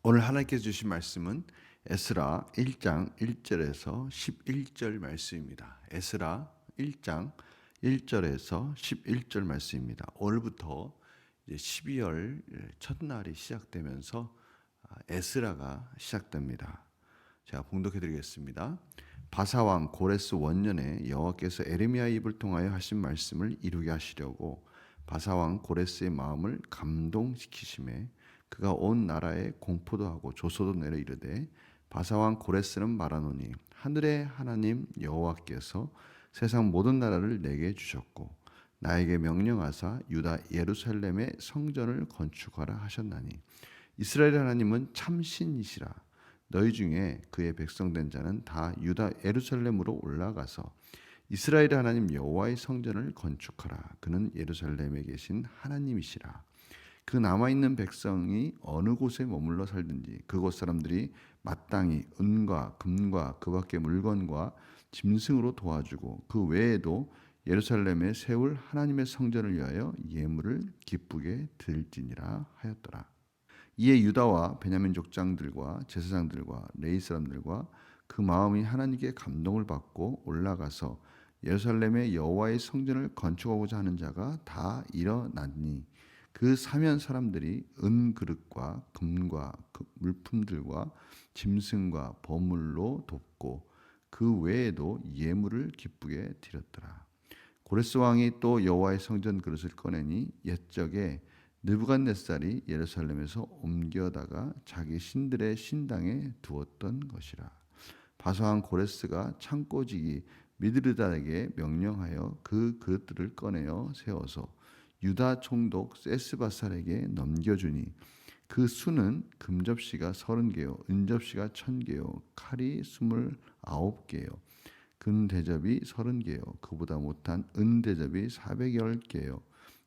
오늘 하나님께서 주신 말씀은 에스라 1장 1절에서 11절 말씀입니다. 에스라 1장 1절에서 11절 말씀입니다. 오늘부터 이제 12월 첫날이 시작되면서 에스라가 시작됩니다. 제가 봉독해 드리겠습니다. 바사왕 고레스 원년에 여호와께서 에레미야 입을 통하여 하신 말씀을 이루게 하시려고 바사왕 고레스의 마음을 감동시키심에 그가 온 나라에 공포도 하고 조소도 내려 이르되 바사왕 고레스는 말하노니 하늘의 하나님 여호와께서 세상 모든 나라를 내게 주셨고 나에게 명령하사 유다 예루살렘의 성전을 건축하라 하셨나니 이스라엘 하나님은 참신이시라. 너희 중에 그의 백성된 자는 다 유다 예루살렘으로 올라가서 이스라엘 하나님 여호와의 성전을 건축하라. 그는 예루살렘에 계신 하나님이시라. 그 남아있는 백성이 어느 곳에 머물러 살든지 그곳 사람들이 마땅히 은과 금과 그 밖의 물건과 짐승으로 도와주고 그 외에도 예루살렘에 세울 하나님의 성전을 위하여 예물을 기쁘게 드릴지니라 하였더라. 이에 유다와 베냐민 족장들과 제사장들과 레위 사람들과 그 마음이 하나님께 감동을 받고 올라가서 예루살렘의 여호와의 성전을 건축하고자 하는 자가 다 일어났니 그 사면 사람들이 은 그릇과 금과 그 물품들과 짐승과 버물로 돕고 그 외에도 예물을 기쁘게 드렸더라. 고레스 왕이 또 여호와의 성전 그릇을 꺼내니 옛적에 느부갓네살이 예루살렘에서 옮겨다가 자기 신들의 신당에 두었던 것이라. 바사왕 고레스가 창고지기 미드르다에게 명령하여 그 그릇들을 꺼내어 세워서 유다 총독 세스바살에게 넘겨주니 그 수는 금접시가 30개요 은접시가 1000개요 칼이 29개요 금대접이 30개요 그보다 못한 은대접이 410개요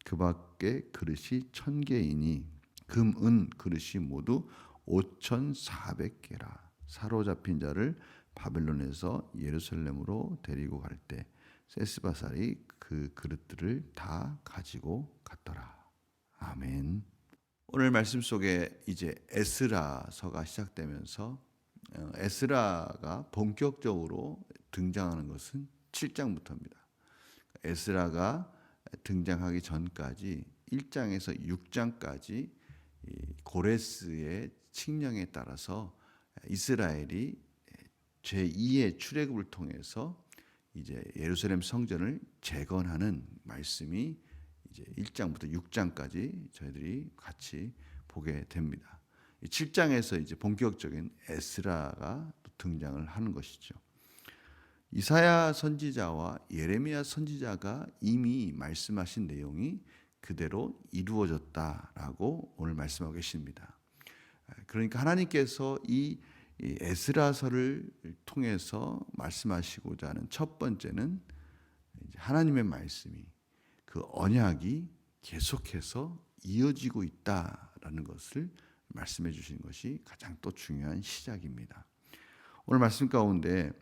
그 밖에 그릇이 1000개이니 금, 은 그릇이 모두 5400개라. 사로잡힌 자를 바벨론에서 예루살렘으로 데리고 갈 때 세스바살이 그 그릇들을 다 가지고 갔더라. 아멘. 오늘 말씀 속에 이제 에스라서가 시작되면서 에스라가 본격적으로 등장하는 것은 7장부터입니다. 에스라가 등장하기 전까지 1장에서 6장까지 고레스의 칙령에 따라서 이스라엘이 제2의 출애굽을 통해서 이제 예루살렘 성전을 재건하는 말씀이 이제 1장부터 6장까지 저희들이 같이 보게 됩니다. 7장에서 이제 본격적인 에스라가 등장을 하는 것이죠. 이사야 선지자와 예레미야 선지자가 이미 말씀하신 내용이 그대로 이루어졌다라고 오늘 말씀하고 계십니다. 그러니까 하나님께서 이 에스라서를 통해서 말씀하시고자 하는 첫 번째는 하나님의 말씀이 그 언약이 계속해서 이어지고 있다라는 것을 말씀해 주신 것이 가장 또 중요한 시작입니다. 오늘 말씀 가운데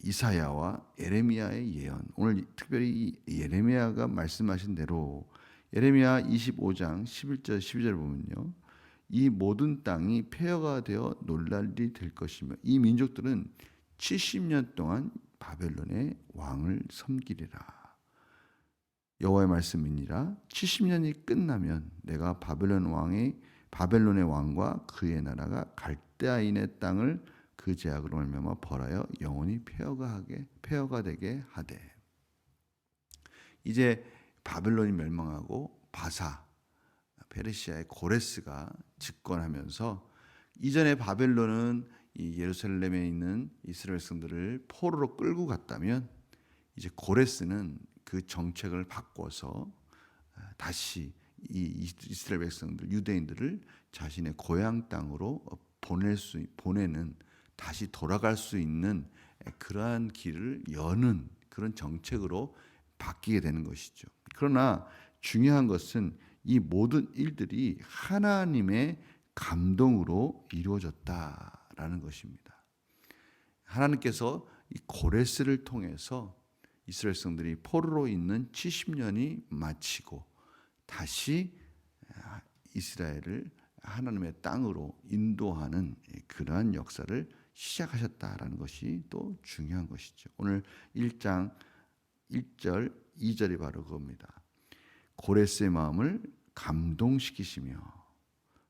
이사야와 예레미야의 예언, 오늘 특별히 예레미야가 말씀하신 대로 예레미야 25장 11절 12절 보면요, 이 모든 땅이 폐허가 되어 놀랄 일이 될 것이며 이 민족들은 70년 동안 바벨론의 왕을 섬기리라. 여호와의 말씀이니라. 70년이 끝나면 내가 바벨론의 왕과 그의 나라가 갈대아인의 땅을 그 제약으로 말미암아 벌하여 영원히 폐허가 되게 하되. 이제 바벨론이 멸망하고 페르시아의 고레스가 집권하면서 이전에 바벨론은 이 예루살렘에 있는 이스라엘 백성들을 포로로 끌고 갔다면 이제 고레스는 그 정책을 바꿔서 다시 이 이스라엘 백성들 유대인들을 자신의 고향 땅으로 보내는 다시 돌아갈 수 있는 그러한 길을 여는 그런 정책으로 바뀌게 되는 것이죠. 그러나 중요한 것은 이 모든 일들이 하나님의 감동으로 이루어졌다라는 것입니다. 하나님께서 이 고레스를 통해서 이스라엘 백성들이 포로로 있는 70년이 마치고 다시 이스라엘을 하나님의 땅으로 인도하는 그러한 역사를 시작하셨다라는 것이 또 중요한 것이죠. 오늘 1장 1절, 2절이 바로 그겁니다. 고레스의 마음을 감동시키시며,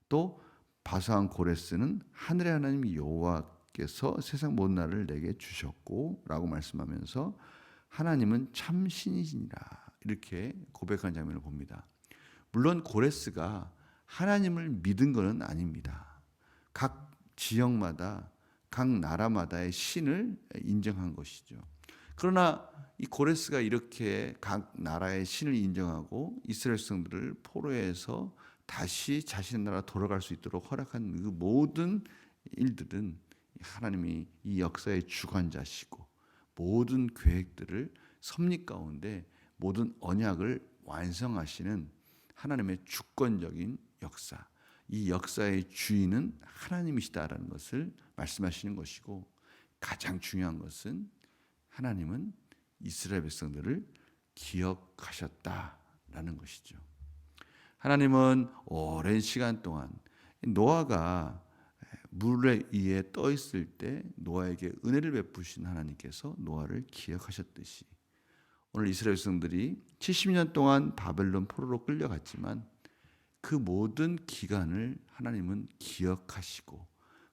또 바사한 고레스는 하늘의 하나님 여호와께서 세상 모든 나라를 내게 주셨고 라고 말씀하면서 하나님은 참 신이시니라 이렇게 고백한 장면을 봅니다. 물론 고레스가 하나님을 믿은 것은 아닙니다. 각 지역마다 각 나라마다의 신을 인정한 것이죠. 그러나 이 고레스가 이렇게 각 나라의 신을 인정하고 이스라엘 백성들을 포로에서 다시 자신의 나라 돌아갈 수 있도록 허락한 그 모든 일들은 하나님이 이 역사의 주관자시고 모든 계획들을 섭리 가운데 모든 언약을 완성하시는 하나님의 주권적인 역사, 이 역사의 주인은 하나님이시다라는 것을 말씀하시는 것이고, 가장 중요한 것은 하나님은 이스라엘 백성들을 기억하셨다라는 것이죠. 하나님은 오랜 시간 동안 노아가 물 위에 떠 있을 때 노아에게 은혜를 베푸신 하나님께서 노아를 기억하셨듯이 오늘 이스라엘 백성들이 70년 동안 바벨론 포로로 끌려갔지만 그 모든 기간을 하나님은 기억하시고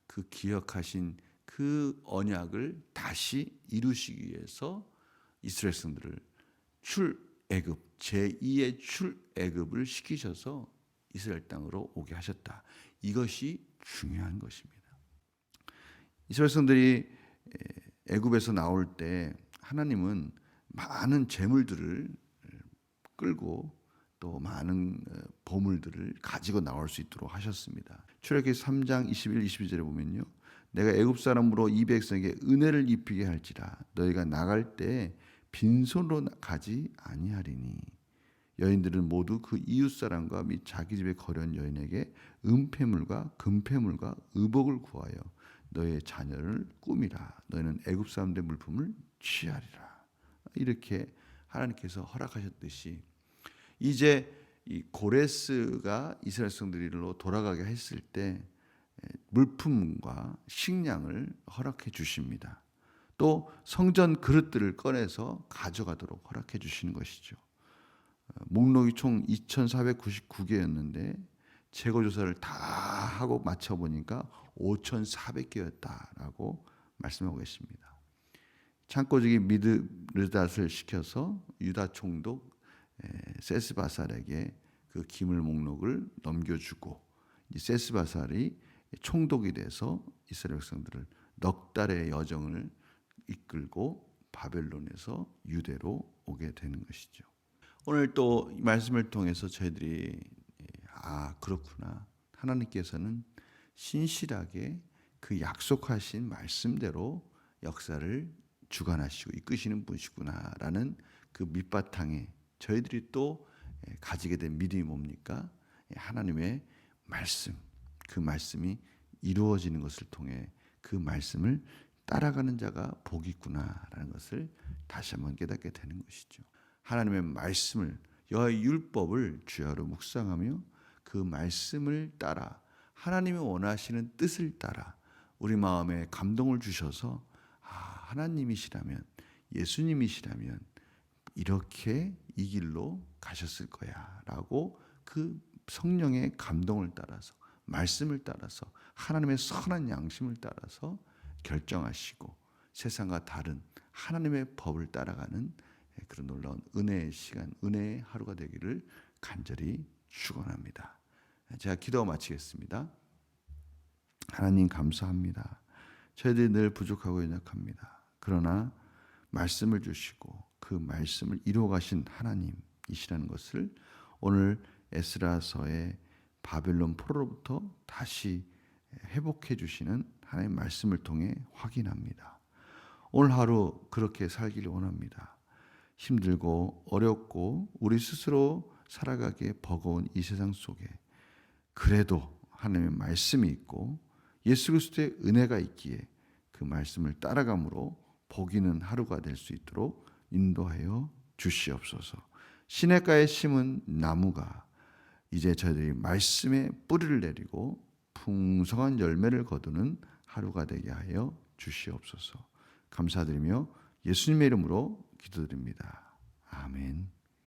그 기억하신 그 언약을 다시 이루시기 위해서 이스라엘 백성들을 출애굽 제2의 출애굽을 시키셔서 이스라엘 땅으로 오게 하셨다. 이것이 중요한 것입니다. 이스라엘 백성들이 애굽에서 나올 때 하나님은 많은 재물들을 끌고 또 많은 보물들을 가지고 나올 수 있도록 하셨습니다. 출애굽기 3장 21, 22절에 보면요. 내가 애굽 사람으로 이 백성에게 은혜를 입히게 할지라 너희가 나갈 때 빈손으로 가지 아니하리니 여인들은 모두 그 이웃 사람과 및 자기 집에 거류한 여인에게 은폐물과 금폐물과 의복을 구하여 너의 자녀를 꾸미라. 너희는 애굽 사람들의 물품을 취하리라. 이렇게 하나님께서 허락하셨듯이 이제 이 고레스가 이스라엘 백성들로 돌아가게 했을 때 물품과 식량을 허락해 주십니다. 또 성전 그릇들을 꺼내서 가져가도록 허락해 주시는 것이죠. 목록이 총 2,499개였는데 재고 조사를 다 하고 맞춰 보니까 5,400개였다라고 말씀하고 계십니다. 창고직이 미드르닷을 시켜서 유다 총독 세스바살에게 그 기물 목록을 넘겨주고 이 세스바살이 총독이 돼서 이스라엘 백성들을 넉 달의 여정을 이끌고 바벨론에서 유대로 오게 되는 것이죠. 오늘 또 이 말씀을 통해서 저희들이 그렇구나. 하나님께서는 신실하게 그 약속하신 말씀대로 역사를 주관하시고 이끄시는 분이시구나라는 그 밑바탕에 저희들이 또 가지게 된 믿음이 뭡니까? 하나님의 말씀, 그 말씀이 이루어지는 것을 통해 그 말씀을 따라가는 자가 복이 있구나라는 것을 다시 한번 깨닫게 되는 것이죠. 하나님의 말씀을 여호와의 율법을 주야로 묵상하며 그 말씀을 따라 하나님이 원하시는 뜻을 따라 우리 마음에 감동을 주셔서 하나님이시라면 예수님이시라면 이렇게 이 길로 가셨을 거야 라고 그 성령의 감동을 따라서 말씀을 따라서 하나님의 선한 양심을 따라서 결정하시고 세상과 다른 하나님의 법을 따라가는 그런 놀라운 은혜의 시간, 은혜의 하루가 되기를 간절히 축원합니다. 제가 기도 마치겠습니다. 하나님 감사합니다. 저희들이 늘 부족하고 연약합니다. 그러나 말씀을 주시고 그 말씀을 이루어 가신 하나님이시라는 것을 오늘 에스라서의 바벨론 포로로부터 다시 회복해 주시는 하나님의 말씀을 통해 확인합니다. 오늘 하루 그렇게 살기를 원합니다. 힘들고 어렵고 우리 스스로 살아가기에 버거운 이 세상 속에 그래도 하나님의 말씀이 있고 예수 그리스도의 은혜가 있기에 그 말씀을 따라감으로 복 있는 하루가 될 수 있도록 인도하여 주시옵소서. 시냇가에 심은 나무가 이제 저희들이 말씀에 뿌리를 내리고 풍성한 열매를 거두는 하루가 되게 하여 주시옵소서. 감사드리며 예수님의 이름으로 기도드립니다. 아멘.